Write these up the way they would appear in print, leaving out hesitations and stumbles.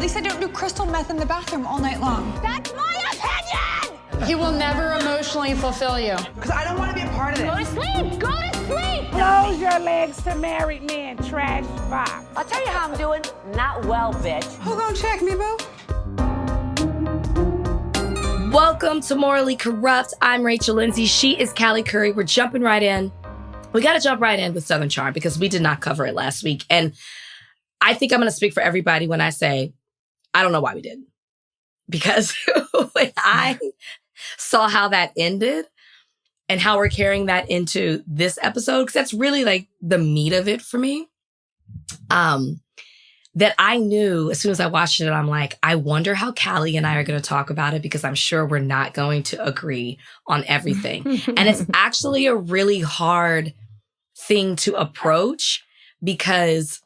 least I don't do crystal meth in the bathroom all night long. That's my opinion! He will never emotionally fulfill you. Because I don't want to be a part of it. Go to sleep! Go to sleep! Close your legs to married men, trash box. I'll tell you how I'm doing. Not well, bitch. Who gonna check me, boo? Welcome to Morally Corrupt. I'm Rachel Lindsay. She is Callie Curry. We're jumping right in. We got to jump right in with Southern Charm because we did not cover it last week. And I think I'm going to speak for everybody when I say, I don't know why we didn't. Because when I saw how that ended and how we're carrying that into this episode, because that's really like the meat of it for me, that I knew as soon as I watched it, I'm like, I wonder how Callie and I are going to talk about it because I'm sure we're not going to agree on everything. And it's actually a really hard thing to approach because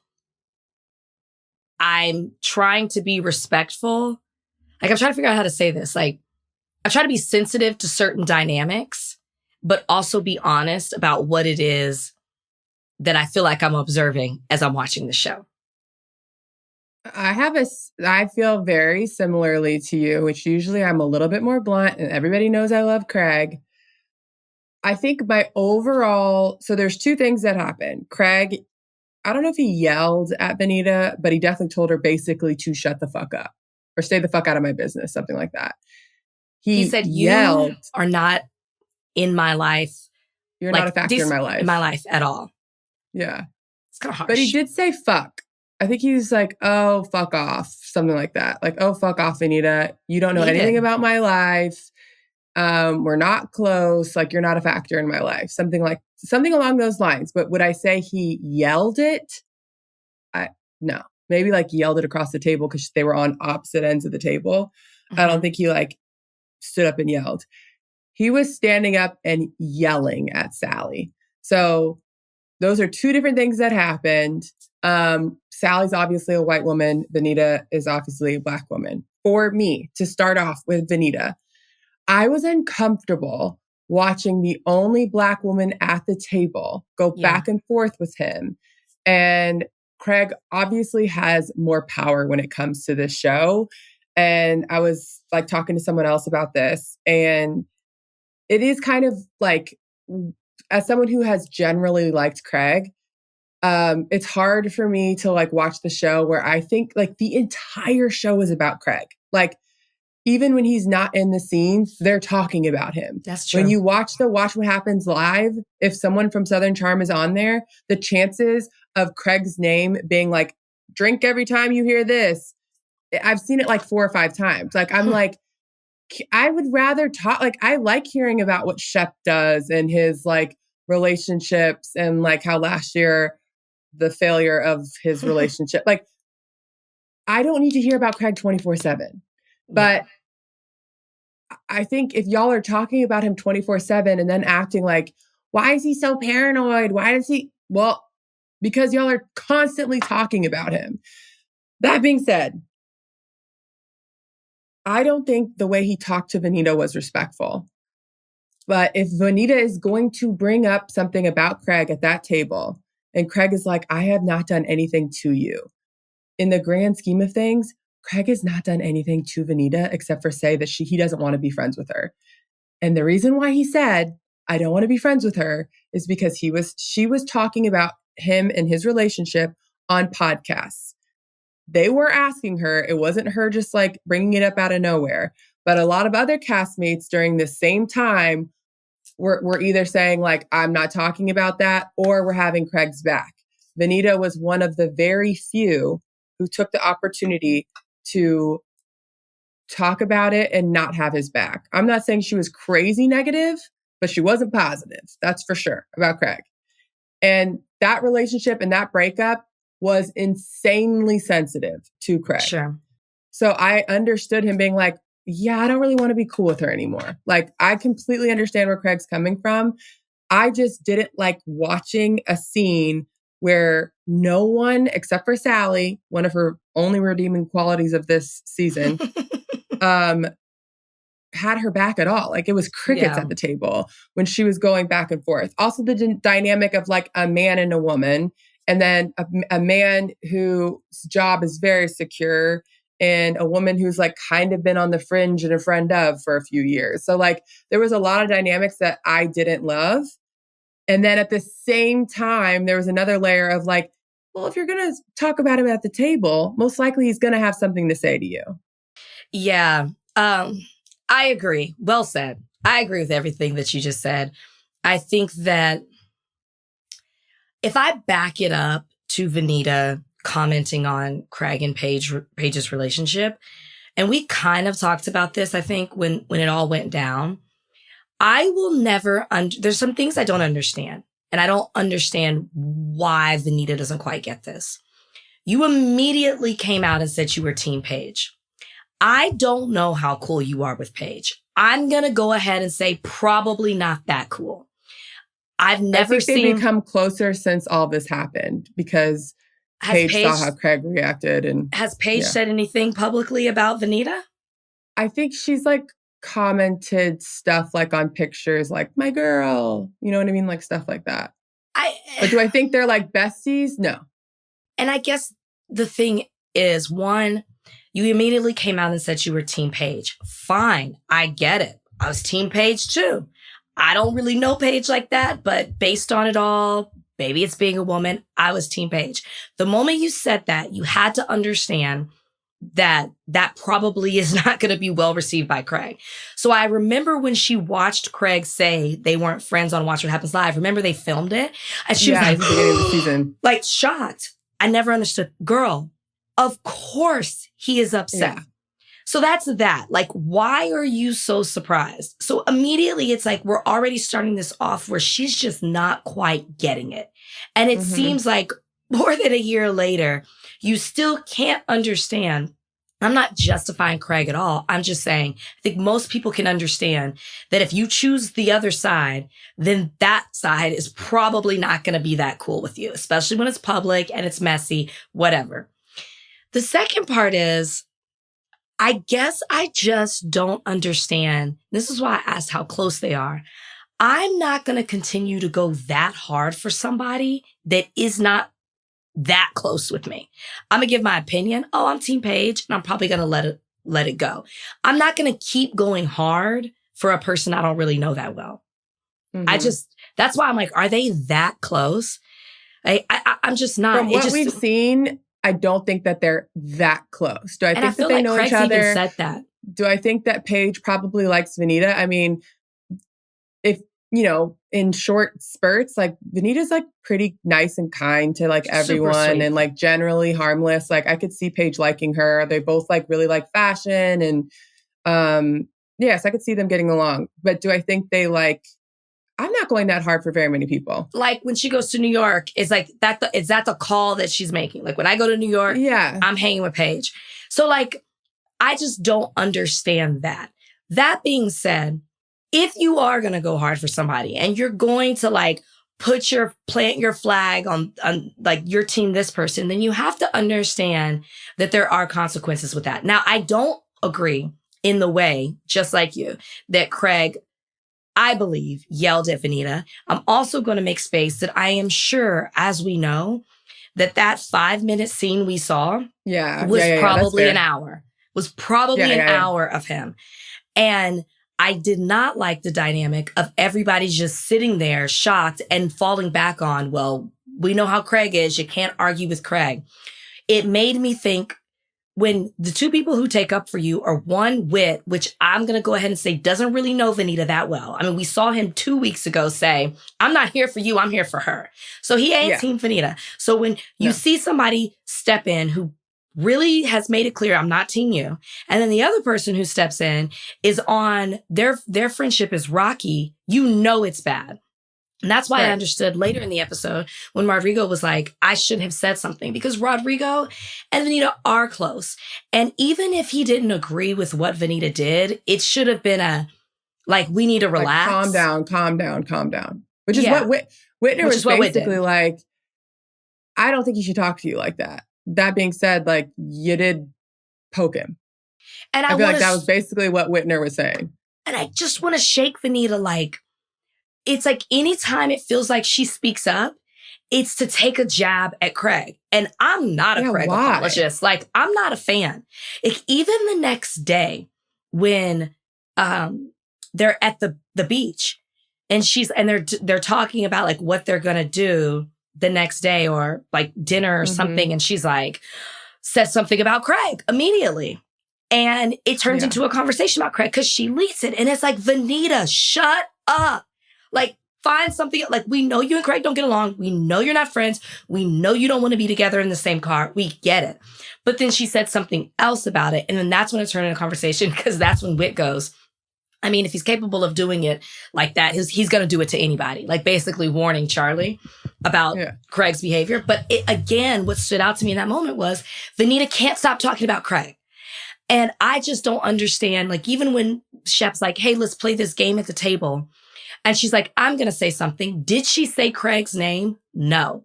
I'm trying to be respectful. Like, I'm trying to figure out how to say this. Like, I try to be sensitive to certain dynamics, but also be honest about what it is that I feel like I'm observing as I'm watching the show. I feel very similarly to you, which usually I'm a little bit more blunt and everybody knows I love Craig. I think my overall, so there's two things that happen. Craig, I don't know if he yelled at Benita, but he definitely told her basically to shut the fuck up or stay the fuck out of my business, something like that. He said, yelled, you are not in my life. You're like, not a factor in my life. In my life at all. Yeah. It's kind of harsh. But he did say fuck. I think he was like, oh, fuck off. Something like that. Like, oh, fuck off, Anita. You don't know anything about my life. We're not close. Like, you're not a factor in my life. Something along those lines. But would I say he yelled it? No. Maybe like yelled it across the table because they were on opposite ends of the table. Mm-hmm. I don't think he like stood up and yelled. He was standing up and yelling at Sally. So those are two different things that happened. Sally's obviously a white woman. Benita is obviously a Black woman. For me, to start off with Benita, I was uncomfortable watching the only Black woman at the table go back and forth with him. And Craig obviously has more power when it comes to this show. And I was like talking to someone else about this. And it is kind of like, as someone who has generally liked Craig, it's hard for me to like watch the show where I think like the entire show is about Craig. Like even when he's not in the scenes, they're talking about him. That's true. When you watch What Happens Live, if someone from Southern Charm is on there, the chances of Craig's name being like, drink every time you hear this. I've seen it like 4 or 5 times. Like, I'm like, I would rather talk. Like, I like hearing about what Shep does and his like relationships and like how last year the failure of his relationship. Like, I don't need to hear about Craig 24/7. But I think if y'all are talking about him 24/7 and then acting like, why is he so paranoid? Why does he? Well, because y'all are constantly talking about him. That being said, I don't think the way he talked to Benita was respectful. But if Benita is going to bring up something about Craig at that table, and Craig is like, I have not done anything to you. In the grand scheme of things, Craig has not done anything to Benita except for say that he doesn't want to be friends with her. And the reason why he said, I don't want to be friends with her is because she was talking about him and his relationship on podcasts. They were asking her, it wasn't her just like bringing it up out of nowhere. But a lot of other castmates during the same time were either saying like, I'm not talking about that, or we're having Craig's back. Benita was one of the very few who took the opportunity to talk about it and not have his back. I'm not saying she was crazy negative, but she wasn't positive. That's for sure about Craig. And that relationship and that breakup was insanely sensitive to Craig. Sure. So I understood him being like, yeah, I don't really want to be cool with her anymore. Like, I completely understand where Craig's coming from. I just didn't like watching a scene where no one, except for Sally, one of her only redeeming qualities of this season, had her back at all. Like, it was crickets at the table when she was going back and forth. Also, the dynamic of like a man and a woman, and then a man whose job is very secure and a woman who's like kind of been on the fringe and a friend of for a few years. So like there was a lot of dynamics that I didn't love. And then at the same time, there was another layer of like, well, if you're going to talk about him at the table, most likely he's going to have something to say to you. Yeah, I agree. Well said. I agree with everything that you just said. I think that if I back it up to Venita commenting on Craig and Paige's relationship, and we kind of talked about this, I think, when it all went down, I will never, there's some things I don't understand, and I don't understand why Venita doesn't quite get this. You immediately came out and said you were Team Paige. I don't know how cool you are with Paige. I'm going to go ahead and say probably not that cool. I've never seen... they've become closer since all this happened because Paige saw how Craig reacted. And has Paige said anything publicly about Venita? I think she's like commented stuff like on pictures like, my girl, you know what I mean? Like stuff like that. But do I think they're like besties? No. And I guess the thing is, one, you immediately came out and said you were Team Paige. Fine. I get it. I was Team Paige too. I don't really know Paige like that, but based on it all, maybe it's being a woman, I was Team Paige. The moment you said that, you had to understand that that probably is not going to be well received by Craig. So I remember when she watched Craig say they weren't friends on Watch What Happens Live. Remember they filmed it? And she was like, at the beginning of the season. Like shocked. I never understood. Girl, of course he is upset. Yeah. So that's that. Like, why are you so surprised? So immediately it's like we're already starting this off where she's just not quite getting it. And it seems like more than a year later, you still can't understand. I'm not justifying Craig at all. I'm just saying, I think most people can understand that if you choose the other side, then that side is probably not going to be that cool with you, especially when it's public and it's messy, whatever. The second part is, I guess I just don't understand. This is why I asked how close they are. I'm not going to continue to go that hard for somebody that is not that close with me. I'm going to give my opinion. Oh, I'm Team Paige, and I'm probably going to let it go. I'm not going to keep going hard for a person I don't really know that well. That's why I'm like, are they that close? I'm just not. From what we've seen, I don't think that they're that close. Do I think that they know each other? Even said that. Do I think that Paige probably likes Venita? I mean, if, you know, in short spurts, like Venita's like pretty nice and kind to like everyone and like generally harmless. Like I could see Paige liking her. They both like really like fashion and yes, I could see them getting along. But do I think they like, I'm not going that hard for very many people. Like when she goes to New York, is that the call that she's making? Like when I go to New York, I'm hanging with Paige. So like, I just don't understand that. That being said, if you are going to go hard for somebody and you're going to like plant your flag on like your team, this person, then you have to understand that there are consequences with that. Now, I don't agree in the way, just like you, that Craig, I believe, yelled at Venita. I'm also going to make space that I am sure, as we know, that 5-minute scene we saw was probably an hour. Was probably an hour of him. And I did not like the dynamic of everybody just sitting there shocked and falling back on, well, we know how Craig is. You can't argue with Craig. It made me think, when the two people who take up for you are one, Whit, which I'm going to go ahead and say doesn't really know Venita that well. I mean, we saw him 2 weeks ago say, I'm not here for you, I'm here for her. So he ain't Team Venita. So when you see somebody step in who really has made it clear, I'm not Team you, and then the other person who steps in is on, their friendship is rocky, you know it's bad. And that's why I understood later in the episode when Rodrigo was like, I should have said something, because Rodrigo and Venita are close. And even if he didn't agree with what Venita did, it should have been we need to relax. Like, calm down. Which is what Whitner was basically like, I don't think he should talk to you like that. That being said, like, you did poke him. And I feel like that was basically what Whitner was saying. And I just want to shake Venita like, it's like anytime it feels like she speaks up, it's to take a jab at Craig. And I'm not a Craig apologist. Like, I'm not a fan. Even the next day when they're at the beach and they're talking about like what they're going to do the next day or like dinner or something. And she's like, says something about Craig immediately. And it turns into a conversation about Craig because she leads it. And it's like, Venita, shut up. Like, find something. Like, we know you and Craig don't get along. We know you're not friends. We know you don't want to be together in the same car. We get it. But then she said something else about it. And then that's when it turned into a conversation because that's when Whit goes, I mean, if he's capable of doing it like that, he's going to do it to anybody. Like, basically warning Charlie about Craig's behavior. But again, what stood out to me in that moment was Venita can't stop talking about Craig. And I just don't understand, like, even when Shep's like, hey, let's play this game at the table. And she's like, I'm going to say something. Did she say Craig's name? No.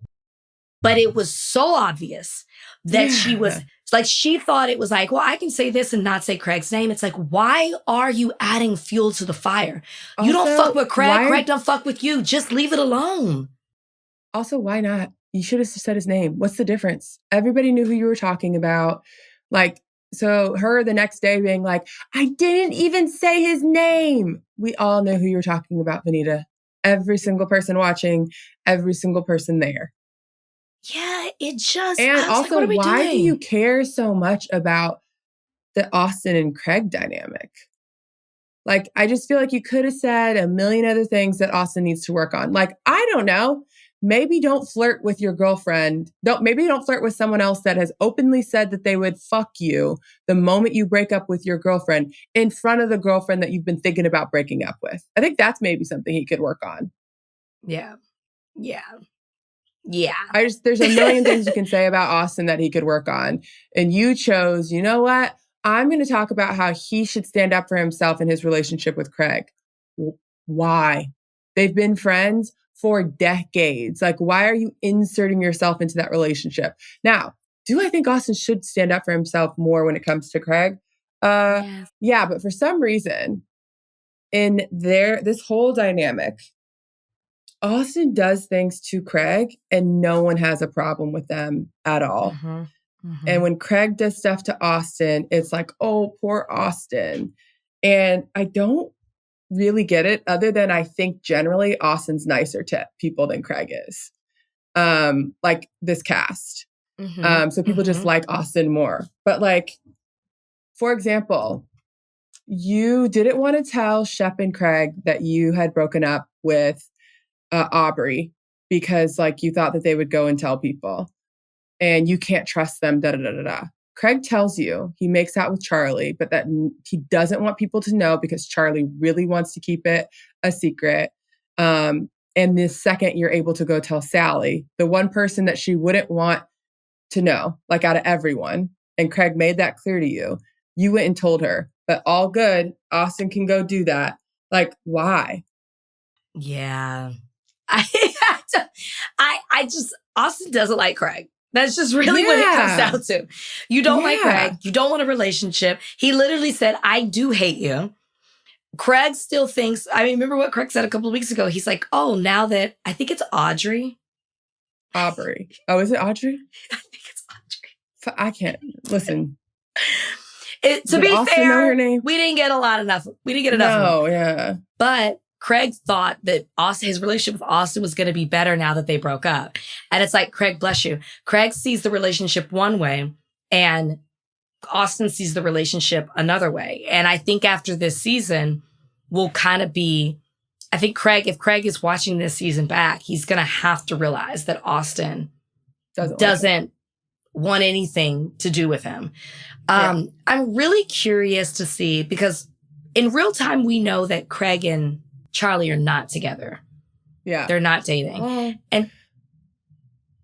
But it was so obvious that she was, like, she thought it was like, well, I can say this and not say Craig's name. It's like, why are you adding fuel to the fire? Also, you don't fuck with Craig. Craig don't fuck with you. Just leave it alone. Also, why not? You should have said his name. What's the difference? Everybody knew who you were talking about. Like, so her the next day being like, I didn't even say his name. We all know who you were talking about, Venita. Every single person watching, every single person there. Yeah, it just... And also, like, why do you care so much about the Austin and Craig dynamic? Like, I just feel like you could have said a million other things that Austin needs to work on. Like, I don't know. Maybe don't flirt with your girlfriend. Maybe don't flirt with someone else that has openly said that they would fuck you the moment you break up with your girlfriend in front of the girlfriend that you've been thinking about breaking up with. I think that's maybe something he could work on. Yeah. There's a million things you can say about Austin that he could work on. And you chose, you know what? I'm going to talk about how he should stand up for himself in his relationship with Craig. Why? They've been friends for decades. Like, why are you inserting yourself into that relationship? Now, do I think Austin should stand up for himself more when it comes to Craig? Yeah, but for some reason, in this whole dynamic, Austin does things to Craig and no one has a problem with them at all. And when Craig does stuff to Austin, it's like, oh, poor Austin. And I don't really get it, other than I think generally Austin's nicer to people than Craig is. Like this cast. So people just like Austin more. But like, for example, you didn't want to tell Shep and Craig that you had broken up with Aubrey because like you thought that they would go and tell people and you can't trust them, Craig tells you he makes out with Charlie, but that he doesn't want people to know because Charlie really wants to keep it a secret. And the second you're able to go tell Sally, the one person that she wouldn't want to know, like out of everyone, and Craig made that clear to you, you went and told her, but all good, Austin can go do that. Like, why? Yeah. I just, Austin doesn't like Craig. That's just really what it comes down to. You don't like Craig. You don't want a relationship. He literally said, I do hate you. Craig still thinks, I mean, remember what Craig said a couple of weeks ago? He's like, oh, now that, I think it's Aubrey. Oh, is it Audrey? I think it's Audrey. I can't, listen. To be fair, we didn't get enough. No, yeah. But Craig thought that his relationship with Austin was going to be better now that they broke up. And it's like, Craig, bless you. Craig sees the relationship one way and Austin sees the relationship another way. And I think after this season will kind of be, I think if Craig is watching this season back, he's going to have to realize that Austin doesn't want anything to do with him. I'm really curious to see, because in real time, we know that Craig and Charlie are not together. Yeah. They're not dating. And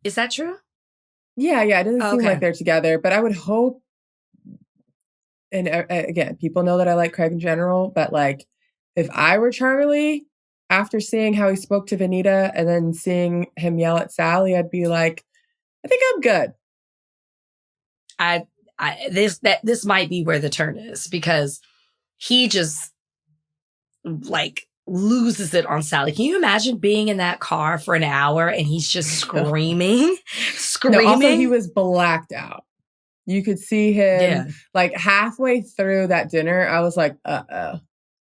is that true? Yeah. It doesn't seem like they're together, but I would hope, and again, people know that I like Craig in general, but like, if I were Charlie, after seeing how he spoke to Venita and then seeing him yell at Sally, I'd be like, I think I'm good. This might be where the turn is, because he just like loses it on Sally. Can you imagine being in that car for an hour and he's just screaming? No, also, he was blacked out. You could see him like halfway through that dinner. I was like,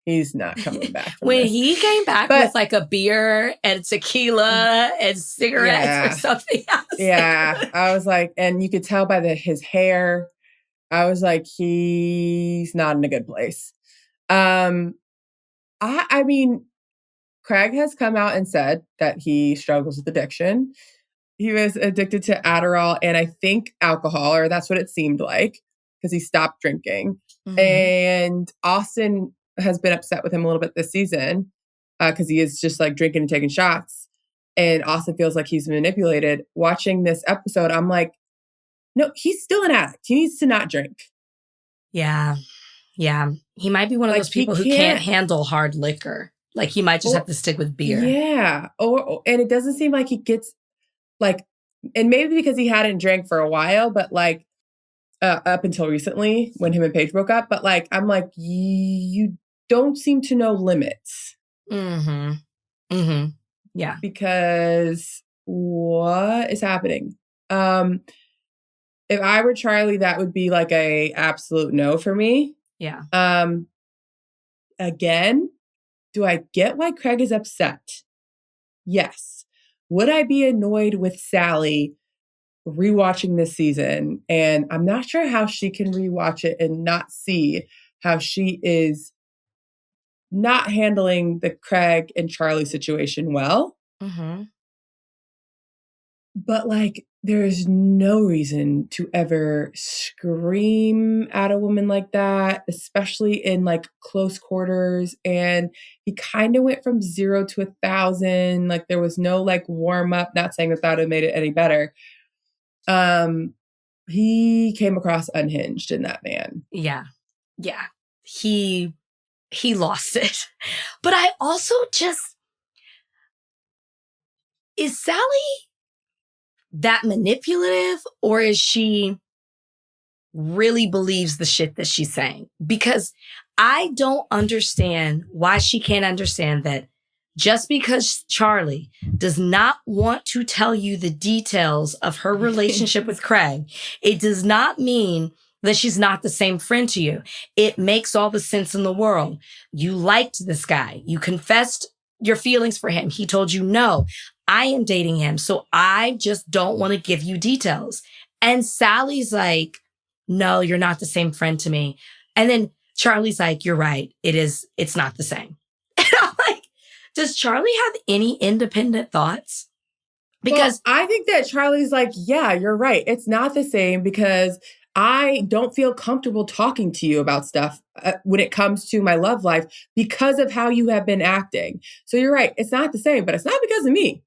he's not coming back. When he came back with like a beer and tequila and cigarettes or something else. Yeah. I was like, and you could tell by his hair. I was like, he's not in a good place. I mean, Craig has come out and said that he struggles with addiction. He was addicted to Adderall and I think alcohol, or that's what it seemed like, because he stopped drinking. Mm-hmm. And Austin has been upset with him a little bit this season because he is just like drinking and taking shots. And Austin feels like he's manipulated. Watching this episode, I'm like, no, he's still an addict. He needs to not drink. Yeah. Yeah. He might be one of those people who can't handle hard liquor. Like he might just have to stick with beer. Yeah. And it doesn't seem like he gets like, and maybe because he hadn't drank for a while, but like up until recently when him and Paige broke up. But like, I'm like, you don't seem to know limits. Mm-hmm. Mm-hmm. Yeah. Because what is happening? If I were Charlie, that would be like a absolute no for me. Yeah. Again, do I get why Craig is upset? Yes. Would I be annoyed with Sally rewatching this season? And I'm not sure how she can rewatch it and not see how she is not handling the Craig and Charlie situation well. Mm-hmm. But like, there is no reason to ever scream at a woman like that, especially in like close quarters. And he kind of went from 0 to 1,000. Like there was no like warm up, not saying that would have made it any better. He came across unhinged in that man. Yeah. Yeah. He lost it. But I also just, is Sally that manipulative, or is she really believes the shit that she's saying? Because I don't understand why she can't understand that just because Charlie does not want to tell you the details of her relationship with Craig, it does not mean that she's not the same friend to you. It makes all the sense in the world. You liked this guy. You confessed your feelings for him. He told you no. I am dating him, so I just don't want to give you details. And Sally's like, no, you're not the same friend to me. And then Charlie's like, you're right. It's not the same. And I'm like, does Charlie have any independent thoughts? Because I think that Charlie's like, yeah, you're right. It's not the same because I don't feel comfortable talking to you about stuff when it comes to my love life because of how you have been acting. So you're right. It's not the same, but it's not because of me.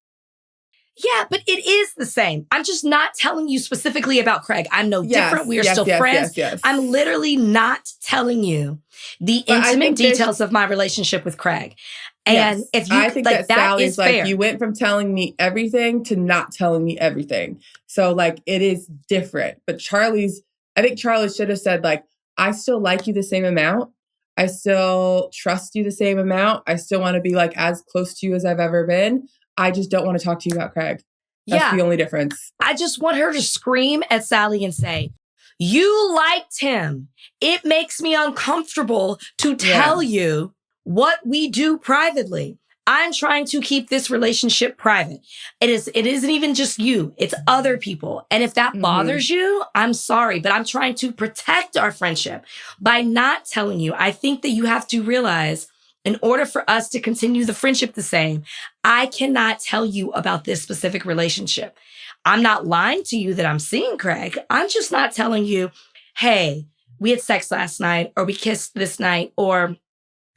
Yeah, but it is the same. I'm just not telling you specifically about Craig. I'm no different. We are still friends. Yes. I'm literally not telling you the intimate details of my relationship with Craig. And if you, I think like, that Sally's like, fair. you went from telling me everything to not telling me everything. So like, it is different. But I think Charlie should have said like, I still like you the same amount. I still trust you the same amount. I still want to be like as close to you as I've ever been. I just don't want to talk to you about Craig. That's the only difference. I just want her to scream at Sally and say, you liked him. It makes me uncomfortable to tell you what we do privately. I'm trying to keep this relationship private. It isn't even just you. It's other people. And if that bothers you, I'm sorry, but I'm trying to protect our friendship by not telling you. I think that you have to realize, in order for us to continue the friendship the same, I cannot tell you about this specific relationship. I'm not lying to you that I'm seeing Craig. I'm just not telling you, hey, we had sex last night, or we kissed this night, or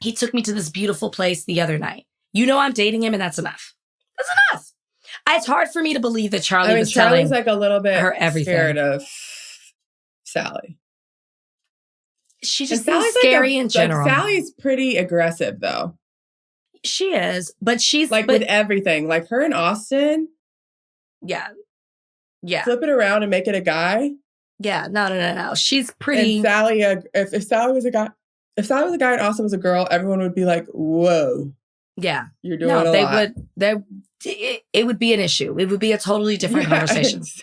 he took me to this beautiful place the other night. You know I'm dating him, and that's enough. That's enough. It's hard for me to believe that Charlie's Charlie's like a little bit her everything. Scared of Sally. She just seems scary in general. Like, Sally's pretty aggressive, though. She is, but she's like with everything. Like her and Austin. Yeah. Flip it around and make it a guy. Yeah, no. She's pretty. And Sally, if Sally was a guy and Austin was a girl, everyone would be like, whoa. Yeah. You're doing a lot. It would be an issue. It would be a totally different conversation. It's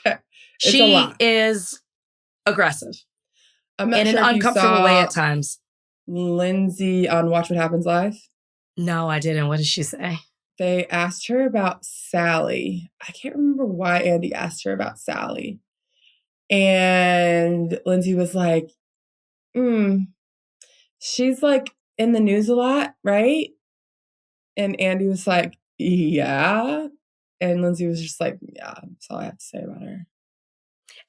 She a lot. is aggressive I'm not in sure an if you uncomfortable saw way at times. Lindsay on Watch What Happens Live. No, I didn't. What did she say? They asked her about Sally. I can't remember why Andy asked her about Sally. And Lindsay was like, she's like in the news a lot, right? And Andy was like, yeah. And Lindsay was just like, yeah, that's all I have to say about her.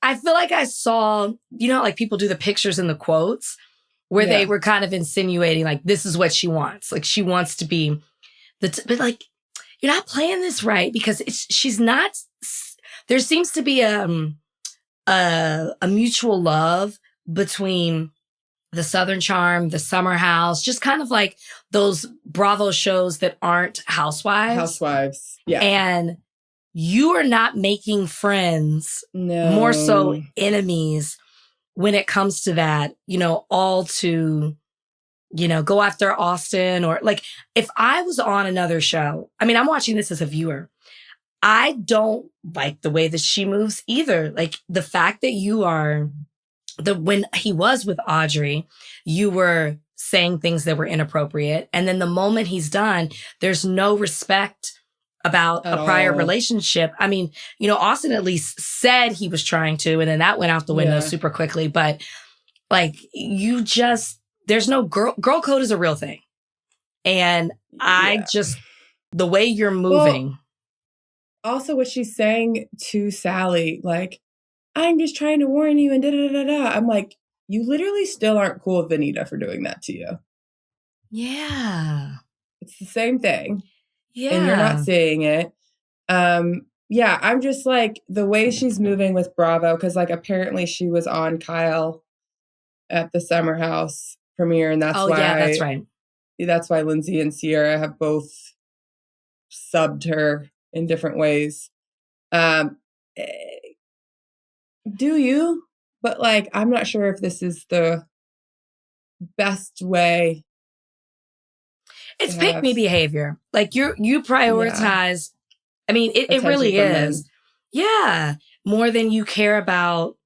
I feel like I saw, like people do the pictures and the quotes where they were kind of insinuating like, this is what she wants. Like she wants to be but like, you're not playing this right because she's not, there seems to be a mutual love between the Southern Charm, the Summer House, just kind of like those Bravo shows that aren't housewives. Housewives. Yeah. And you are not making friends, no. more so enemies when it comes to that, all to, go after Austin or like if I was on another show, I mean, I'm watching this as a viewer. I don't like the way that she moves either. Like the fact that you are when he was with Audrey, you were saying things that were inappropriate. And then the moment he's done, there's no respect about a prior relationship. I mean, Austin at least said he was trying to, and then that went out the window super quickly. But like, there's no girl code is a real thing. And the way you're moving. Well, also what she's saying to Sally, like, I'm just trying to warn you and da-da-da-da-da. I'm like, you literally still aren't cool with Vanita for doing that to you. Yeah. It's the same thing. Yeah. And you're not seeing it. I'm just like, the way she's moving with Bravo, because like apparently she was on Kyle at the Summer House premiere, and that's why. Yeah, that's right. That's why Lindsay and Ciara have both subbed her in different ways. Do you? But like, I'm not sure if this is the best way. It's pick me behavior. Like you prioritize. I mean, it really is. Yeah. More than you care about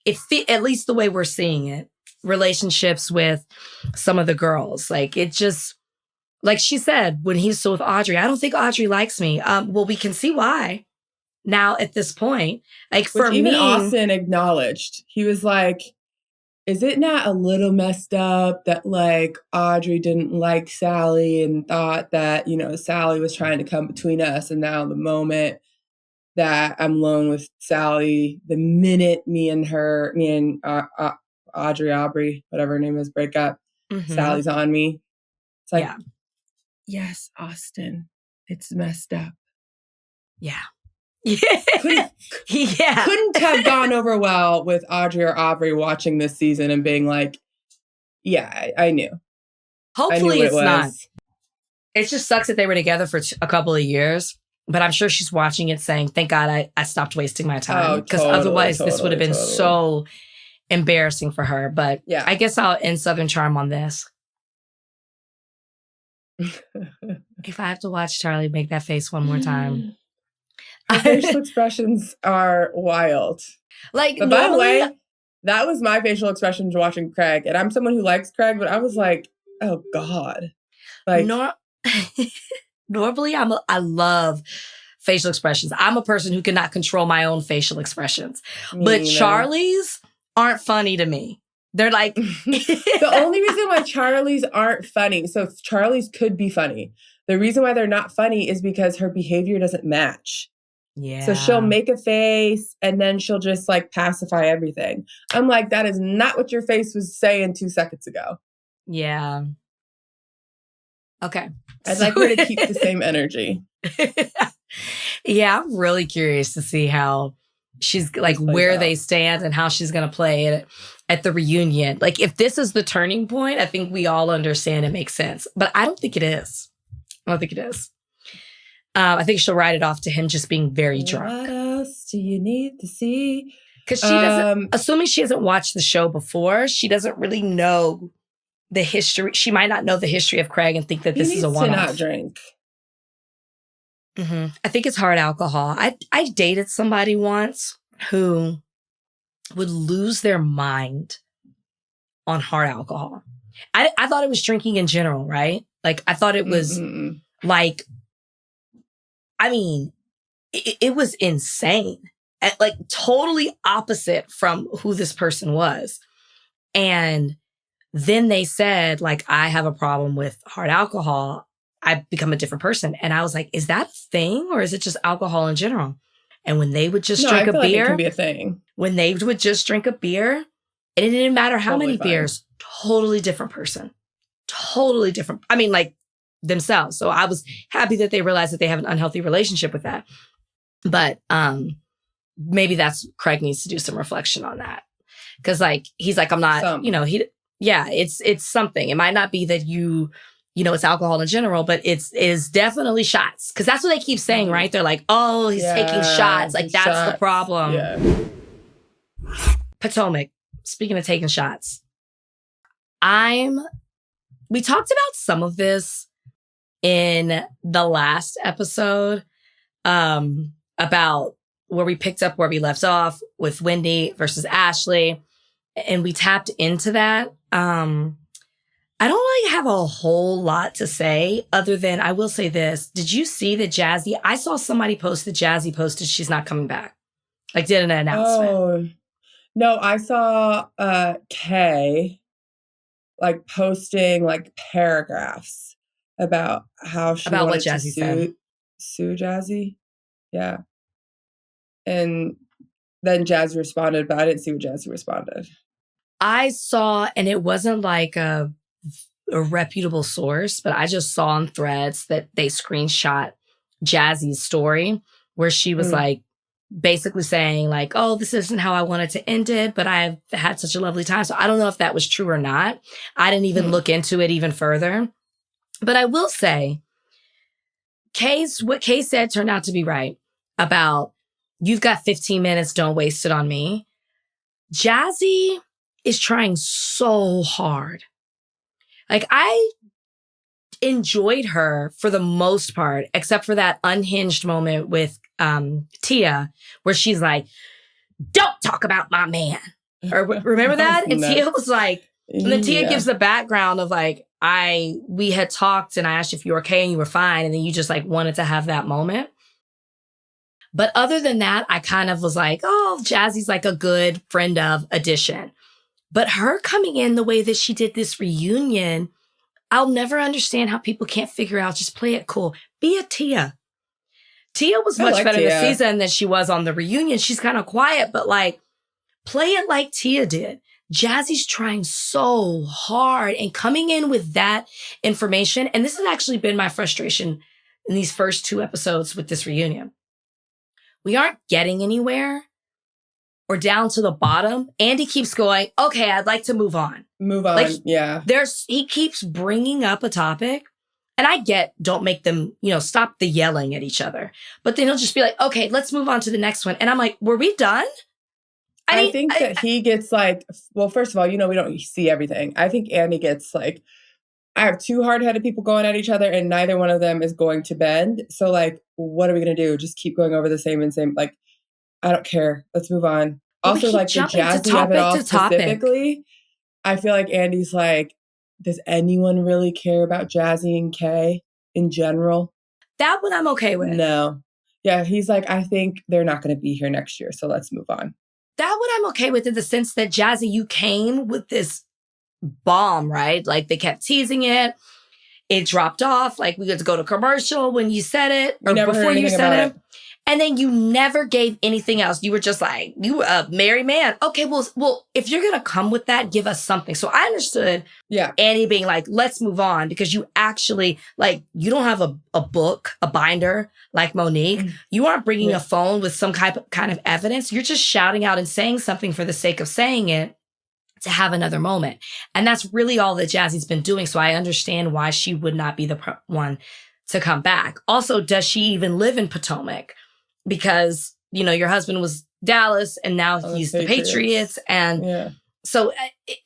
it, at least the way we're seeing it. Relationships with some of the girls. Like it just, like she said, when he's still with Audrey, I don't think Audrey likes me. Well, we can see why now at this point. Like for me, even Austin acknowledged, he was like, is it not a little messed up that like Audrey didn't like Sally and thought that, Sally was trying to come between us. And now the moment that I'm alone with Sally, the minute me and Aubrey, whatever her name is, break up, Sally's on me. It's like, yes, Austin, it's messed up. Yeah. Couldn't have gone over well with Audrey or Aubrey watching this season and being like, yeah, I knew. Hopefully it's not. It just sucks that they were together for a couple of years, but I'm sure she's watching it saying, thank God I stopped wasting my time. Because otherwise this would have been so embarrassing for her. But I guess I'll end Southern Charm on this. If I have to watch Charlie make that face one more time. Her facial expressions are wild. Like, but by the way, that was my facial expressions watching Craig. And I'm someone who likes Craig, but I was like, oh God. Like normally I love facial expressions. I'm a person who cannot control my own facial expressions. But Charlie's aren't funny to me. They're like the only reason why Charlie's aren't funny. So Charlie's could be funny. The reason why they're not funny is because her behavior doesn't match. Yeah. So she'll make a face and then she'll just like pacify everything. I'm like, that is not what your face was saying 2 seconds ago. Yeah. Okay. I'd like her to keep the same energy. Yeah, I'm really curious to see how she's like where they stand and how she's going to play it at the reunion. Like if this is the turning point, I think we all understand it makes sense. But I don't think it is. I think she'll write it off to him just being very drunk. What else do you need to see? Because she doesn't, assuming she hasn't watched the show before, she doesn't really know the history. She might not know the history of Craig and think that this is a one-off. He needs to not drink. I think it's hard alcohol. I dated somebody once who would lose their mind on hard alcohol. I thought it was drinking in general, right? Like, I thought it was like, I mean, it was insane. Like, totally opposite from who this person was. And then they said, like, I have a problem with hard alcohol. I've become a different person. And I was like, is that a thing? Or is it just alcohol in general? And when they would just drink a beer, like it can be a thing. When they would just drink a beer, and it didn't matter how many beers, totally different person. Totally different. I mean, like, themselves. So I was happy that they realized that they have an unhealthy relationship with that. But maybe that's Craig needs to do some reflection on that. Because, like, he's like, I'm not, it's something. It might not be that it's alcohol in general, but it is definitely shots. Because that's what they keep saying, right? They're like, oh, he's taking shots. Like, that's the problem. Yeah. Potomac, speaking of taking shots, we talked about some of this in the last episode about where we picked up where we left off with Wendy versus Ashleigh. And we tapped into that. I don't really have a whole lot to say other than I will say this. Did you see that Jassi? I saw somebody post that Jassi posted she's not coming back. Like, did an announcement. Oh, no, I saw Kay like posting like paragraphs about how she about wanted what Jassi to sue Jassi. Yeah. And then Jassi responded, but I didn't see what Jassi responded. I saw, and it wasn't like a reputable source, but I just saw on Threads that they screenshot Jassi's story where she was like basically saying like, oh, this isn't how I wanted to end it, but I've had such a lovely time. So I don't know if that was true or not. I didn't even look into it even further. But I will say, what Kay said turned out to be right about you've got 15 minutes, don't waste it on me. Jassi is trying so hard. Like, I enjoyed her for the most part, except for that unhinged moment with Tia, where she's like, don't talk about my man. Or remember that? And Tia was like, and then Tia gives the background of like, we had talked and I asked you if you were okay and you were fine. And then you just like wanted to have that moment. But other than that, I kind of was like, oh, Jassi's like a good friend of addition. But her coming in the way that she did this reunion, I'll never understand how people can't figure out, just play it cool. Be a Tia. Tia was much better this season than she was on the reunion. She's kind of quiet, but like, play it like Tia did. Jassi's trying so hard and coming in with that information. And this has actually been my frustration in these first 2 episodes with this reunion. We aren't getting anywhere. Or down to the bottom. Andy keeps going, okay, I'd like to move on. Like, yeah. He keeps bringing up a topic. And I get, don't make them, stop the yelling at each other. But then he'll just be like, okay, let's move on to the next one. And I'm like, were we done? I think that he gets like, well, first of all, we don't see everything. I think Andy gets like, I have 2 hard-headed people going at each other and neither one of them is going to bend. So like, what are we going to do? Just keep going over the same and same, like, I don't care. Let's move on. Also, like the Jassi of it all specifically, I feel like Andy's like, does anyone really care about Jassi and Kay in general? That one I'm okay with. No. Yeah, he's like, I think they're not going to be here next year, so let's move on. That one I'm okay with in the sense that Jassi, you came with this bomb, right? Like they kept teasing it. It dropped off. Like we had to go to commercial when you said it or before you said it. And then you never gave anything else. You were just like, you a married man. Okay, well, if you're going to come with that, give us something. So I understood Annie being like, let's move on because you actually, like, you don't have a book, a binder like Monique. Mm-hmm. You aren't bringing a phone with some kind of evidence. You're just shouting out and saying something for the sake of saying it to have another moment. And that's really all that Jassi's been doing. So I understand why she would not be the one to come back. Also, does she even live in Potomac? Because, your husband was Dallas and now he's the Patriots. And so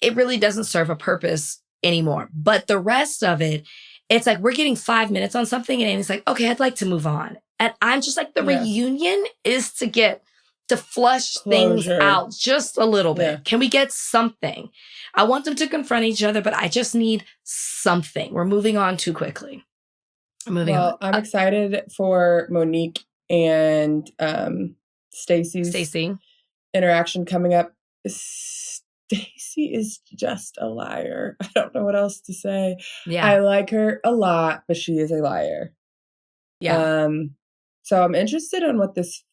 it really doesn't serve a purpose anymore. But the rest of it, it's like we're getting 5 minutes on something and Amy's like, okay, I'd like to move on. And I'm just like, the reunion is to flush things out just a little bit. Yeah. Can we get something? I want them to confront each other, but I just need something. We're moving on too quickly. I'm excited for Monique and Stacey's interaction coming up. Stacey is just a liar. I don't know what else to say. Yeah. I like her a lot, but she is a liar. Yeah. So I'm interested in what this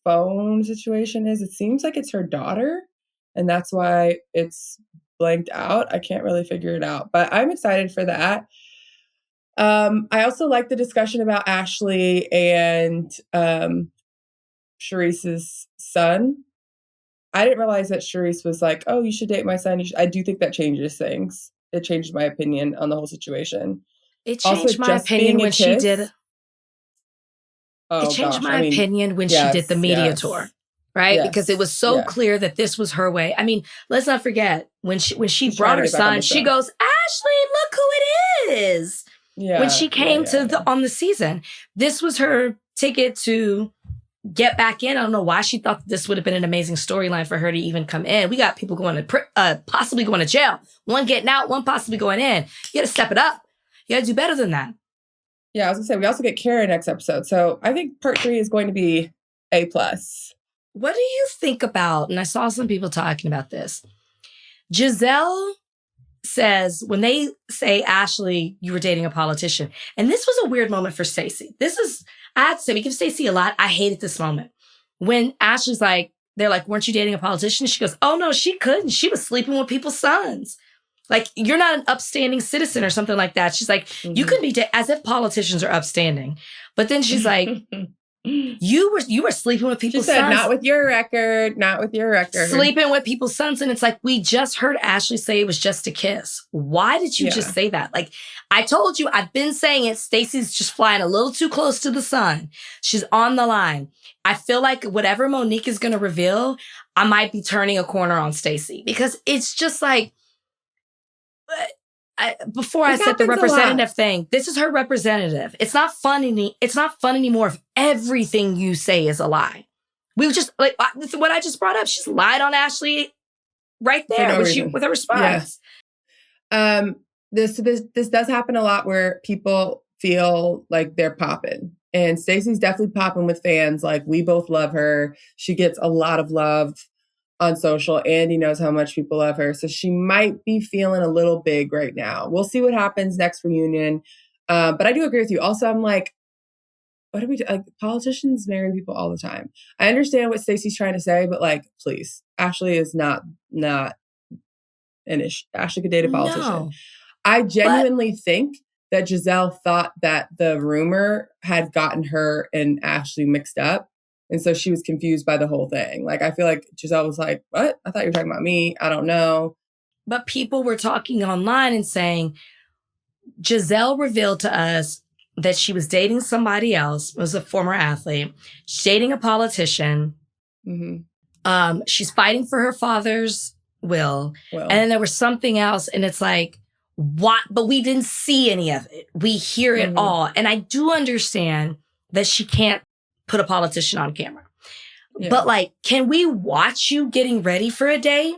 phone situation is. It seems like it's her daughter, and that's why it's blanked out. I can't really figure it out, but I'm excited for that. I also like the discussion about Ashleigh and Charisse's son. I didn't realize that Charisse was like, oh, you should date my son. I do think that changes things. It changed my opinion on the whole situation. It changed my opinion when she did. It changed my opinion when she did the media tour, right? Yes, because it was so clear that this was her way. I mean, let's not forget when she brought her son, she goes, Ashleigh, look who it is. Yeah, when she came on the season, this was her ticket to get back in. I don't know why she thought this would have been an amazing storyline for her to even come in. We got people going to possibly going to jail. One getting out, one possibly going in. You got to step it up. You got to do better than that. Yeah, I was going to say, we also get Ciara next episode. So I think part 3 is going to be A+. What do you think about, and I saw some people talking about this, Giselle says, when they say, Ashleigh, you were dating a politician. And this was a weird moment for Stacey. I have to say, we give Stacey a lot. I hated this moment. When Ashleigh's like, they're like, weren't you dating a politician? She goes, oh no, she couldn't. She was sleeping with people's sons. Like, you're not an upstanding citizen or something like that. She's like, you couldn't be, as if politicians are upstanding. But then she's like, you were sleeping with people's sons. She said, not with your record, not with your record. Sleeping with people's sons. And it's like, we just heard Ashleigh say it was just a kiss. Why did you just say that? Like, I told you, I've been saying it. Stacey's just flying a little too close to the sun. She's on the line. I feel like whatever Monique is going to reveal, I might be turning a corner on Stacey because it's just like, before I said the representative thing, this is her representative. It's not fun anymore if everything you say is a lie. We just like what I just brought up. She's lied on Ashleigh right there with her response. Yeah. This does happen a lot where people feel like they're popping, and Stacey's definitely popping with fans. Like, we both love her. She gets a lot of love on social. Andy knows how much people love her. So she might be feeling a little big right now. We'll see what happens next reunion. But I do agree with you. Also, I'm like, what do we do? Like, politicians marry people all the time. I understand what Stacey's trying to say, but like, please, Ashleigh is not an issue. Ashleigh could date a politician. No, I genuinely think that Giselle thought that the rumor had gotten her and Ashleigh mixed up. And so she was confused by the whole thing. Like, I feel like Giselle was like, what? I thought you were talking about me. I don't know. But people were talking online and saying, Giselle revealed to us that she was dating somebody else. It was a former athlete. She's dating a politician. Mm-hmm. She's fighting for her father's will. And then there was something else. And it's like, what? But we didn't see any of it. We hear it all. And I do understand that she can't put a politician on camera. Yeah. But like, can we watch you getting ready for a day?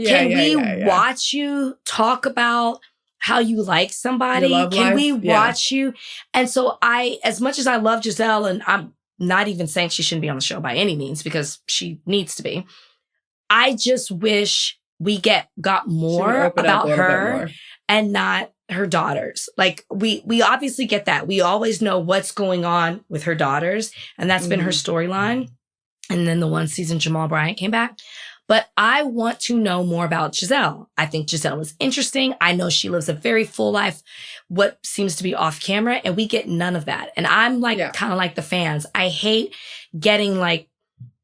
Can we watch you talk about how you like somebody? Can we watch you? And so as much as I love Giselle, and I'm not even saying she shouldn't be on the show by any means, because she needs to be, I just wish we got more about her and not her daughters. Like, we obviously get that. We always know what's going on with her daughters, and that's been her storyline. And then the one season Jamal Bryant came back. But I want to know more about Giselle. I think Giselle is interesting. I know she lives a very full life, what seems to be off camera, and we get none of that. And I'm like, kind of like the fans. I hate getting like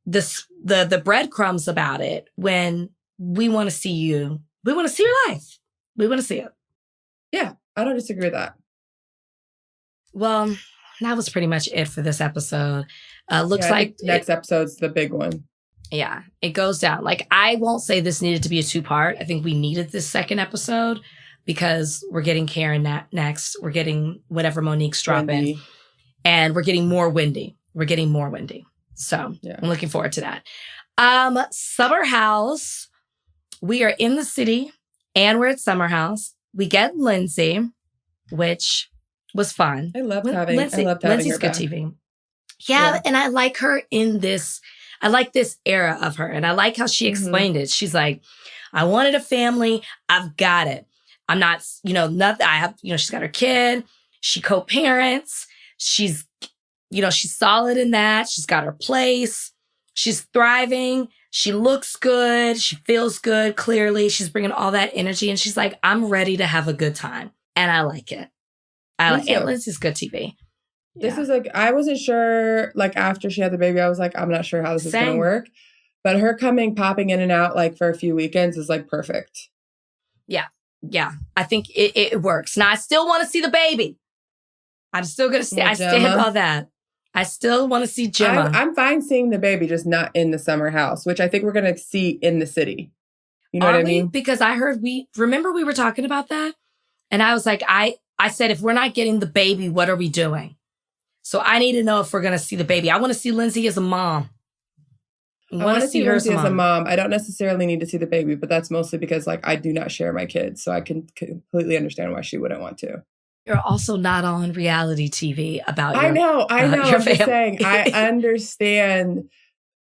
the breadcrumbs about it when we want to see you. We want to see your life. We want to see it. Yeah, I don't disagree with that. Well, that was pretty much it for this episode. Looks like next episode's the big one. Yeah, it goes down. Like, I won't say this needed to be a 2-part. I think we needed this second episode. because we're getting Karen next. We're getting whatever Monique's dropping. Wendy. And we're getting more windy. So I'm looking forward to that. Summer House. We are in the city and we're at Summer House. We get Lindsay, which was fun. I loved having Lindsay's her good back. TV. Yeah, and I like her in this. I like this era of her. And I like how she explained it. She's like, I wanted a family. I've got it. I'm not, nothing. I have, she's got her kid. She co-parents. She's solid in that. She's got her place. She's thriving. She looks good. She feels good. Clearly, she's bringing all that energy. And she's like, I'm ready to have a good time. And I like it. Lindsay's good TV. This is like, I wasn't sure, like after she had the baby, I was like, I'm not sure how this is going to work. But her popping in and out like for a few weekends is like perfect. Yeah. Yeah. I think it works. Now, I still want to see the baby. I'm still going to stay. I stand by that. I still want to see Gemma. I'm fine seeing the baby, just not in the Summer House, which I think we're going to see in the city. You know what I mean? Because I heard remember we were talking about that? And I was like, I said, if we're not getting the baby, what are we doing? So I need to know if we're going to see the baby. I want to see Lindsay as a mom. I want to see her as a mom. I don't necessarily need to see the baby, but that's mostly because like I do not share my kids. So I can completely understand why she wouldn't want to. You're also not on reality TV about I know. I'm just saying, I understand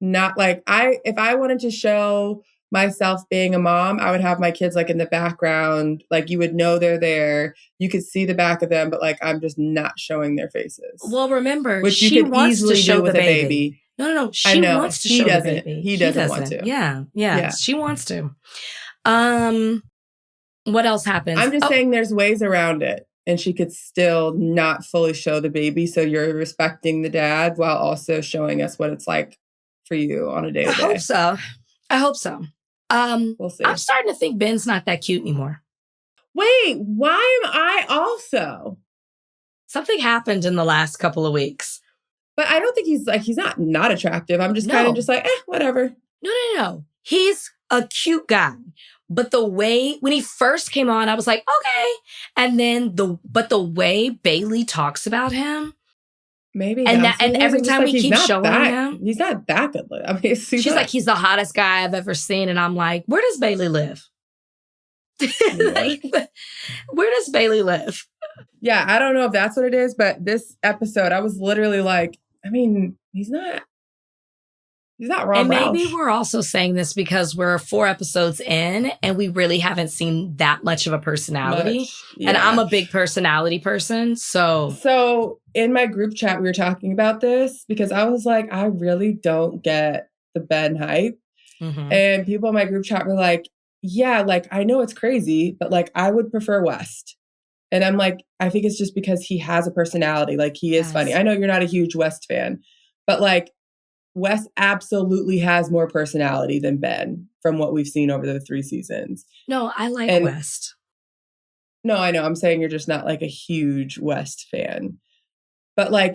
not like if I wanted to show myself being a mom, I would have my kids like in the background. Like you would know they're there. You could see the back of them, but like I'm just not showing their faces. Well, remember, which you could easily do with a baby. No. She wants to show the baby. He doesn't want to. Yeah. She wants to. What else happens? I'm just saying there's ways around it. And she could still not fully show the baby. So you're respecting the dad while also showing us what it's like for you on a day-to-day. I hope so. We'll see. I'm starting to think Ben's not that cute anymore. Wait, why am I also? Something happened in the last couple of weeks. But I don't think he's not attractive. I'm just kind of just like, whatever. No. He's a cute guy. But the way, when he first came on, I was like, okay. And then the way Bailey talks about him. Maybe. And every time we keep showing him. He's not that good. I mean, she's like, he's the hottest guy I've ever seen. And I'm like, where does Bailey live? Where does Bailey live? Yeah, I don't know if that's what it is. But this episode, I was literally like, I mean, he's not Rob And maybe Roush. we're also saying this because we're 4 episodes in and we really haven't seen that much of a personality. Yeah. And I'm a big personality person. So in my group chat, we were talking about this because I was like, I really don't get the Ben hype. Mm-hmm. And people in my group chat were like, yeah, like, I know it's crazy, but like, I would prefer West. And I'm like, I think it's just because he has a personality. Like, he is funny. I know you're not a huge West fan, but like, Wes absolutely has more personality than Ben from what we've seen over the 3 seasons. No, I like West. No, I know. I'm saying you're just not like a huge West fan. But like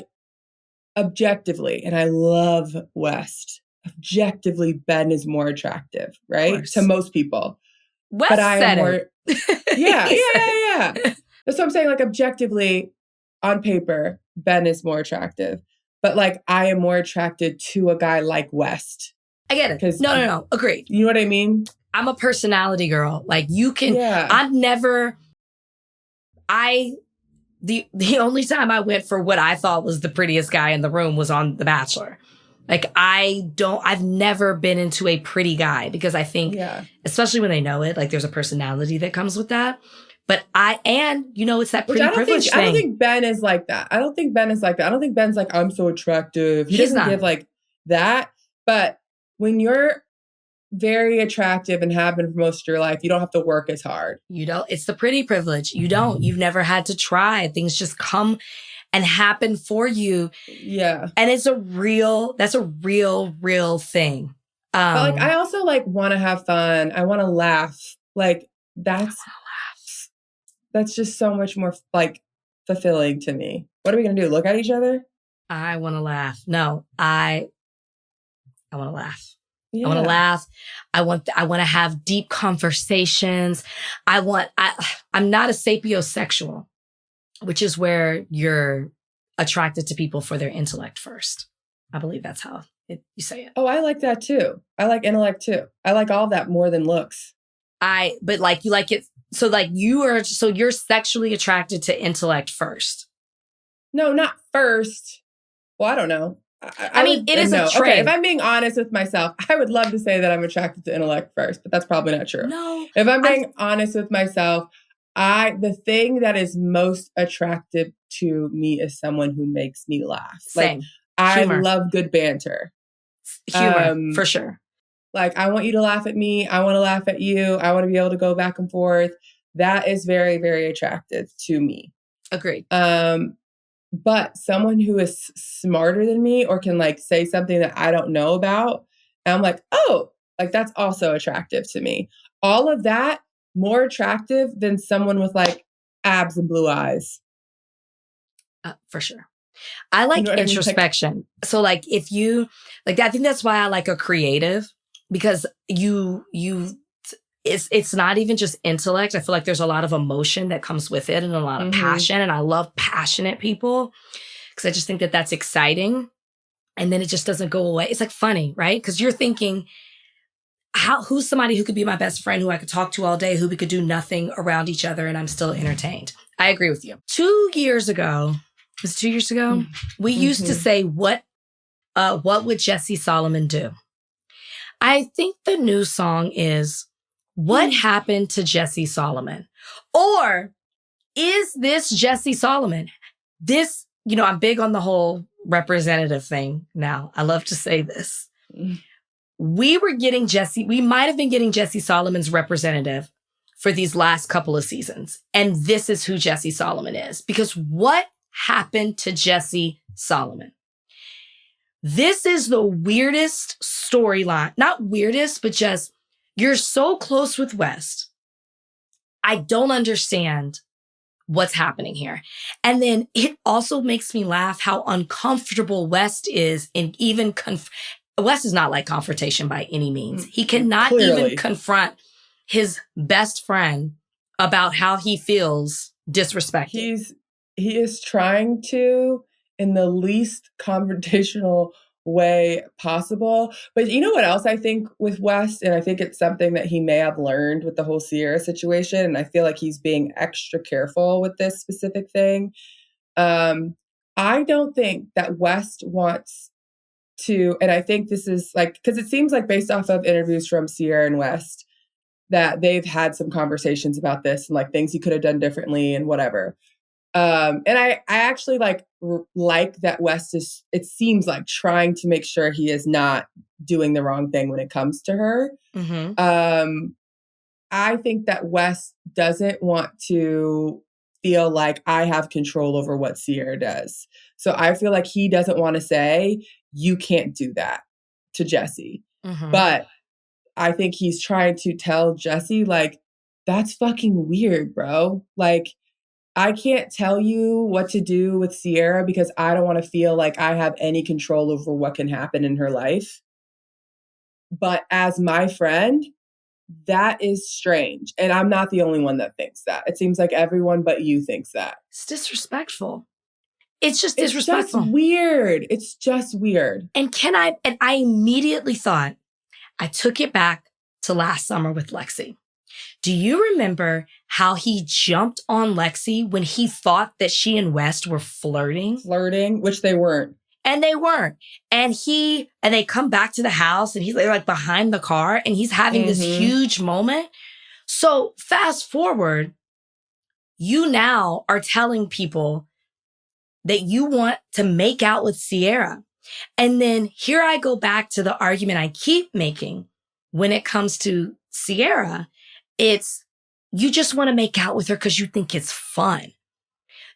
objectively, and I love West, objectively, Ben is more attractive, right? To most people. West said it. Yeah. That's what I'm saying. Like objectively, on paper, Ben is more attractive. But like, I am more attracted to a guy like West. I get it. No. Agreed. You know what I mean? I'm a personality girl. Like you can, the only time I went for what I thought was the prettiest guy in the room was on The Bachelor. Like I've never been into a pretty guy because I think, especially when they know it, like there's a personality that comes with that. But it's that pretty privilege thing. I don't think Ben is like that. I don't think Ben's like, I'm so attractive. He doesn't give like that. But when you're very attractive and have been for most of your life, you don't have to work as hard. You don't. It's the pretty privilege. You don't. You've never had to try. Things just come and happen for you. Yeah. And that's a real thing. But like, I also like want to have fun. I want to laugh. Like that's just so much more like fulfilling to me. What are we going to do? Look at each other? I want to laugh. No, I want to laugh. I want to laugh. I want to have deep conversations. I'm not a sapiosexual, which is where you're attracted to people for their intellect first. I believe that's how you say it. Oh, I like that too. I like intellect too. I like all that more than looks. But like you like it. So like you're sexually attracted to intellect first. No, not first. Well, I don't know. I mean, it is a trait. Okay, if I'm being honest with myself, I would love to say that I'm attracted to intellect first, but that's probably not true. No. If I'm being honest with myself, the thing that is most attractive to me is someone who makes me laugh. Same. Like, Humor. I love good banter. Humor, for sure. Like, I want you to laugh at me. I want to laugh at you. I want to be able to go back and forth. That is very, very attractive to me. Agreed. But someone who is smarter than me or can like say something that I don't know about, and I'm like, oh, like that's also attractive to me. All of that more attractive than someone with like abs and blue eyes. For sure. I like introspection. So like if you like, I think that's why I like a creative, because it's not even just intellect. I feel like there's a lot of emotion that comes with it and a lot of passion. And I love passionate people because I just think that that's exciting. And then it just doesn't go away. It's like funny, right? Because you're thinking, who's somebody who could be my best friend, who I could talk to all day, who we could do nothing around each other and I'm still entertained. I agree with you. 2 years ago, was it 2 years ago? We used to say, what would Jassi Solomon do? I think the new song is, what happened to Jassi Solomon? Or is this Jassi Solomon? This, I'm big on the whole representative thing now. I love to say this. We might have been getting Jassi Solomon's representative for these last couple of seasons. And this is who Jassi Solomon is. Because what happened to Jassi Solomon? This is the weirdest storyline. Not weirdest, but just, you're so close with West. I don't understand what's happening here. And then it also makes me laugh how uncomfortable West is in even West is not like confrontation by any means. He cannot even confront his best friend about how he feels disrespected. He is trying to in the least confrontational way possible. But you know what else I think with West, and I think it's something that he may have learned with the whole Ciara situation, and I feel like he's being extra careful with this specific thing. I don't think that West wants to, and I think this is like, because it seems like based off of interviews from Ciara and West, that they've had some conversations about this and like things he could have done differently and whatever. And I actually like that West is, it seems like, trying to make sure he is not doing the wrong thing when it comes to her. I think that West doesn't want to feel like I have control over what Ciara does. So I feel like he doesn't want to say, you can't do that to Jassi. But I think he's trying to tell Jassi, like, that's fucking weird, bro. Like, I can't tell you what to do with Ciara because I don't want to feel like I have any control over what can happen in her life. But as my friend, that is strange. And I'm not the only one that thinks that. It seems like everyone but you thinks that. It's disrespectful. It's just disrespectful. It's just weird. It's just weird. And I immediately thought, I took it back to last summer with Lexi. Do you remember how he jumped on Lexi when he thought that she and West were flirting? Flirting, which they weren't. And they weren't. And they come back to the house and he's like behind the car and he's having this huge moment. So fast forward, you now are telling people that you want to make out with Ciara. And then here I go back to the argument I keep making when it comes to Ciara. It's, you just want to make out with her because you think it's fun.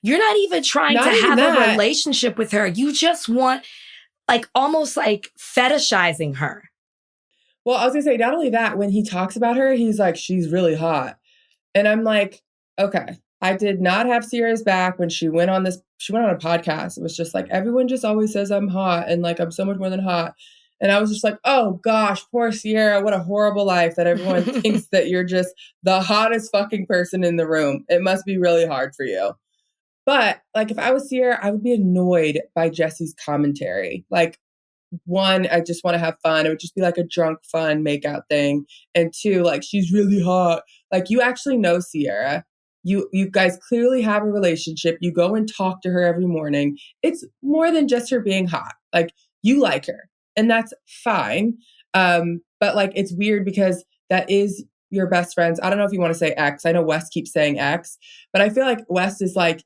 You're not even trying to have a relationship with her. You just want, like, almost like fetishizing her. Well, I was going to say, not only that, when he talks about her, he's like, she's really hot. And I'm like, okay, I did not have Ciara's back when she went on a podcast. It was just like, everyone just always says I'm hot and like, I'm so much more than hot. And I was just like, oh gosh, poor Ciara. What a horrible life that everyone thinks that you're just the hottest fucking person in the room. It must be really hard for you. But like, if I was Ciara, I would be annoyed by Jassi's commentary. Like, one, I just want to have fun. It would just be like a drunk, fun makeout thing. And two, like, she's really hot. Like, you actually know Ciara. You guys clearly have a relationship. You go and talk to her every morning. It's more than just her being hot. Like, you like her. And that's fine. But like, it's weird because that is your best friend's. I don't know if you want to say ex. I know West keeps saying ex. But I feel like West is like,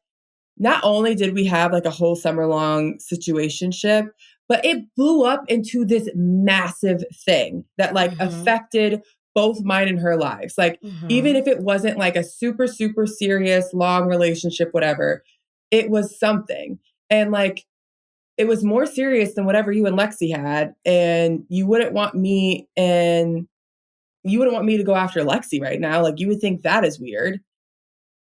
not only did we have like a whole summer long situationship, but it blew up into this massive thing that like affected both mine and her lives. Like, even if it wasn't like a super, super serious, long relationship, whatever, it was something. And like, it was more serious than whatever you and Lexi had. And you wouldn't want me to go after Lexi right now. Like, you would think that is weird.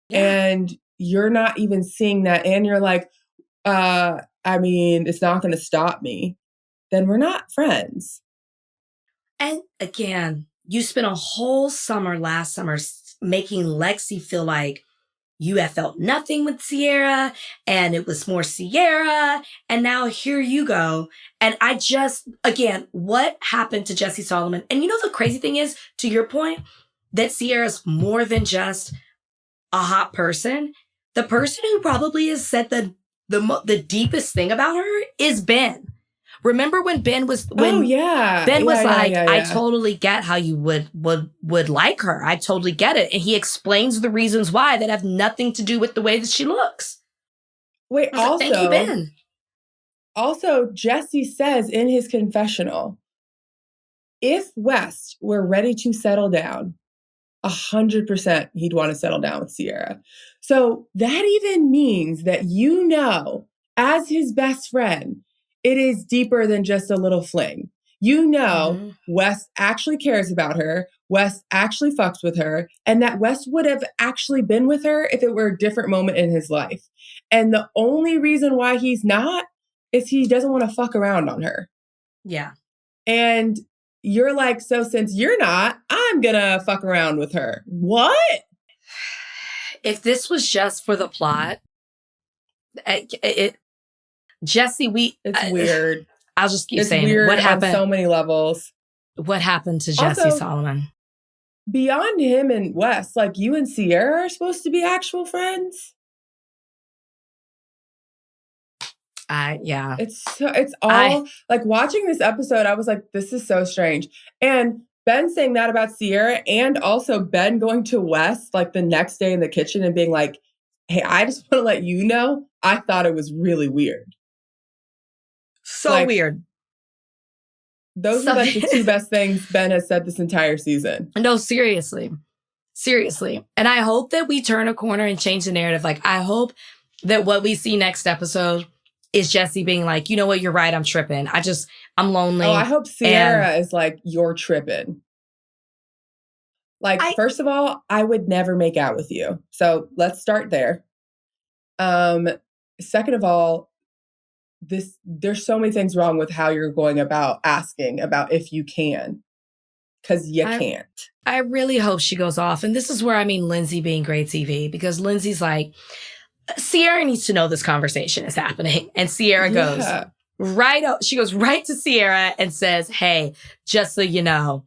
Yeah. And you're not even seeing that. And you're like, I mean, it's not going to stop me. Then we're not friends. And again, you spent a whole summer last summer making Lexi feel like you have felt nothing with Ciara and it was more Ciara. And now here you go. And I just, again, what happened to Jassi Solomon? And you know, the crazy thing is, to your point, that Ciara's more than just a hot person. The person who probably has said the deepest thing about her is Ben. Remember when Ben was I totally get how you would like her. I totally get it. And he explains the reasons why that have nothing to do with the way that she looks. Wait, also, thank you, Ben. Also, Jassi says in his confessional, if West were ready to settle down, 100% he'd want to settle down with Ciara. So that even means that, you know, as his best friend, it is deeper than just a little fling. You know, West actually cares about her. West actually fucks with her. And that West would have actually been with her if it were a different moment in his life. And the only reason why he's not is he doesn't want to fuck around on her. Yeah. And you're like, so since you're not, I'm gonna fuck around with her. What? If this was just for the plot, Jassi, it's weird. I'll just keep it's saying weird what happened on so many levels. What happened to Jassi Solomon? Beyond him and Wes, like, you and Ciara are supposed to be actual friends. Yeah. It's all like, watching this episode, I was like, this is so strange. And Ben saying that about Ciara, and also Ben going to Wes like the next day in the kitchen and being like, hey, I just want to let you know, I thought it was really weird. So like, weird. Those are like the two best things Ben has said this entire season. No, seriously. Seriously. And I hope that we turn a corner and change the narrative. Like, I hope that what we see next episode is Jassi being like, you know what, you're right, I'm tripping. I'm lonely. Oh, I hope Ciara is like, you're tripping. Like, first of all, I would never make out with you. So let's start there. Second of all, there's so many things wrong with how you're going about asking about if you can. Because you can't. I really hope she goes off. And this is where I mean Lindsay being great TV. Because Lindsay's like, Ciara needs to know this conversation is happening. And Ciara goes she goes right to Ciara and says, hey, just so you know,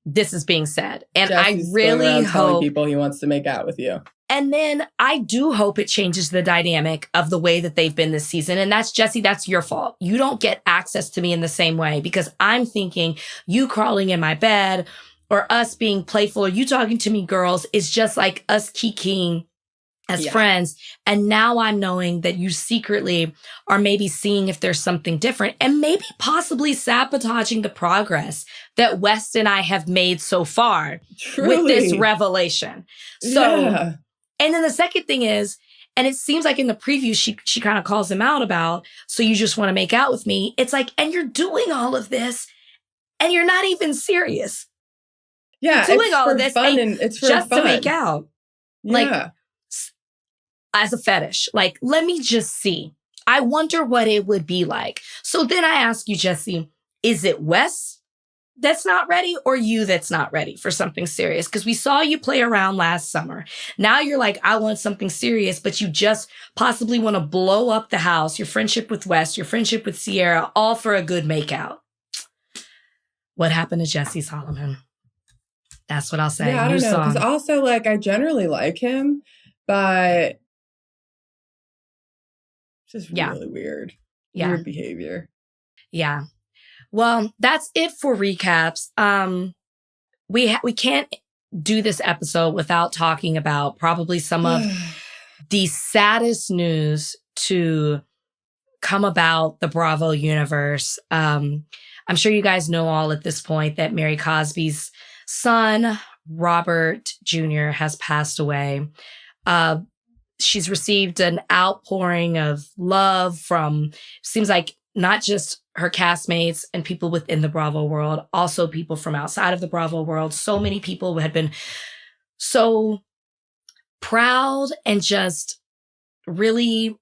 this is being said. And Jassi's I really hope telling people he wants to make out with you. And then I do hope it changes the dynamic of the way that they've been this season. And that's, Jassi, that's your fault. You don't get access to me in the same way, because I'm thinking you crawling in my bed or us being playful or you talking to me, girls, is just like us kikiing as friends. And now I'm knowing that you secretly are maybe seeing if there's something different and maybe possibly sabotaging the progress that West and I have made so far with this revelation. So, and then the second thing is, and it seems like in the preview, she kind of calls him out about, so you just want to make out with me. It's like, and you're doing all of this and you're not even serious. Yeah. You're doing all of this fun and it's for just fun. to make out. Yeah. Like, as a fetish. Like, let me just see. I wonder what it would be like. So then I ask you, Jassi, is it Wes that's not ready or you that's not ready for something serious? Because we saw you play around last summer. Now you're like, I want something serious, but you just possibly want to blow up the house, your friendship with Wes, your friendship with Ciara, all for a good makeout. What happened to Jassi Solomon? That's what I'll say. Yeah, I don't know. Because also, like, I generally like him, but it's just really weird. Yeah. Weird behavior. Yeah. Well, that's it for recaps. We can't do this episode without talking about probably some of the saddest news to come about the Bravo universe. I'm sure you guys know all at this point that Mary Cosby's son, Robert Jr., has passed away. She's received an outpouring of love from, seems like, not just her castmates and people within the Bravo world, also people from outside of the Bravo world. So many people had been so proud and just really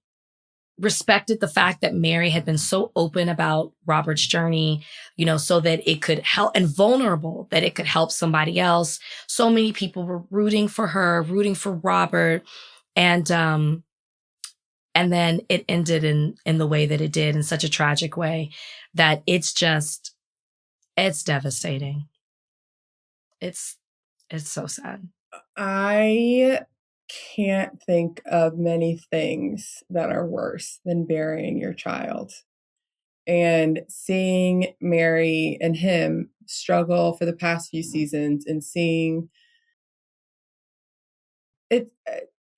respected the fact that Mary had been so open about Robert's journey, you know, so that it could help, and vulnerable that it could help somebody else. So many people were rooting for her, rooting for Robert. And then it ended in the way that it did, in such a tragic way that it's devastating. It's so sad. I can't think of many things that are worse than burying your child. And seeing Mary and him struggle for the past few seasons, and seeing it,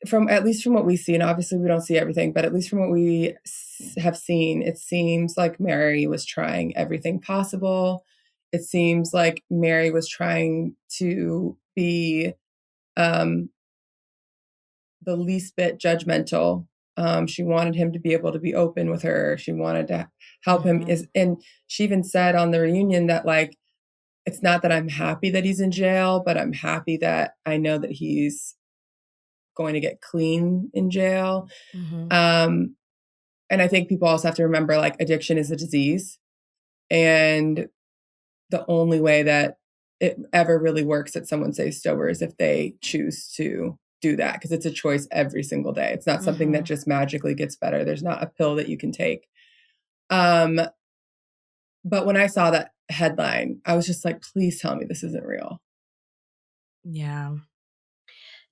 from at least from what we see, and obviously we don't see everything, but at least from what we have seen, it seems like Mary was trying everything possible. It seems like Mary was trying to be the least bit judgmental. She wanted him to be able to be open with her. She wanted to help him. And she even said on the reunion that, like, it's not that I'm happy that he's in jail, but I'm happy that I know that he's going to get clean in jail. And I think people also have to remember, like, addiction is a disease. And the only way that it ever really works that someone stays sober is if they choose to do that, because it's a choice every single day. It's not something that just magically gets better. There's not a pill that you can take. But when I saw that headline, I was just like, please tell me this isn't real. Yeah.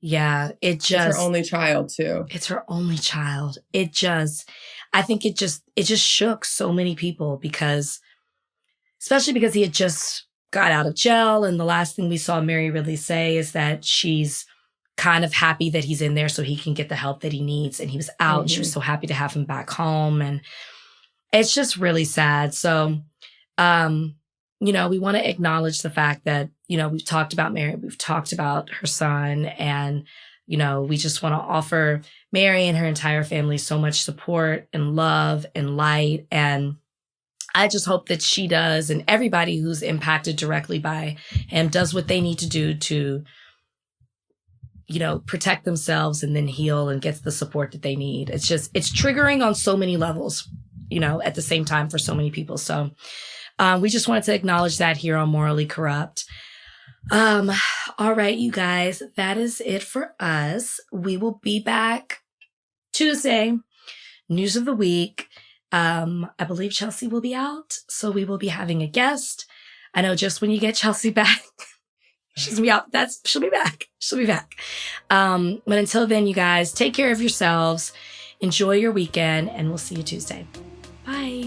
It's her only child too. It's her only child. I think it just shook so many people, because, especially because he had just got out of jail. And the last thing we saw Mary really say is that she's kind of happy that he's in there so he can get the help that he needs. And he was out. And she was so happy to have him back home. And it's just really sad. So, you know, we want to acknowledge the fact that, you know, we've talked about Mary, we've talked about her son, and, you know, we just want to offer Mary and her entire family so much support and love and light. And I just hope that she does, and everybody who's impacted directly by him does what they need to do to, you know, protect themselves and then heal and get the support that they need. It's triggering on so many levels, you know, at the same time for so many people. So we just wanted to acknowledge that here on Morally Corrupt. All right, you guys, that is it for us. We will be back Tuesday, news of the week. I believe Chelsea will be out, so we will be having a guest. I know just when you get Chelsea back, she's gonna be out. She'll be back. She'll be back. But until then, you guys, take care of yourselves. Enjoy your weekend, and we'll see you Tuesday. Bye.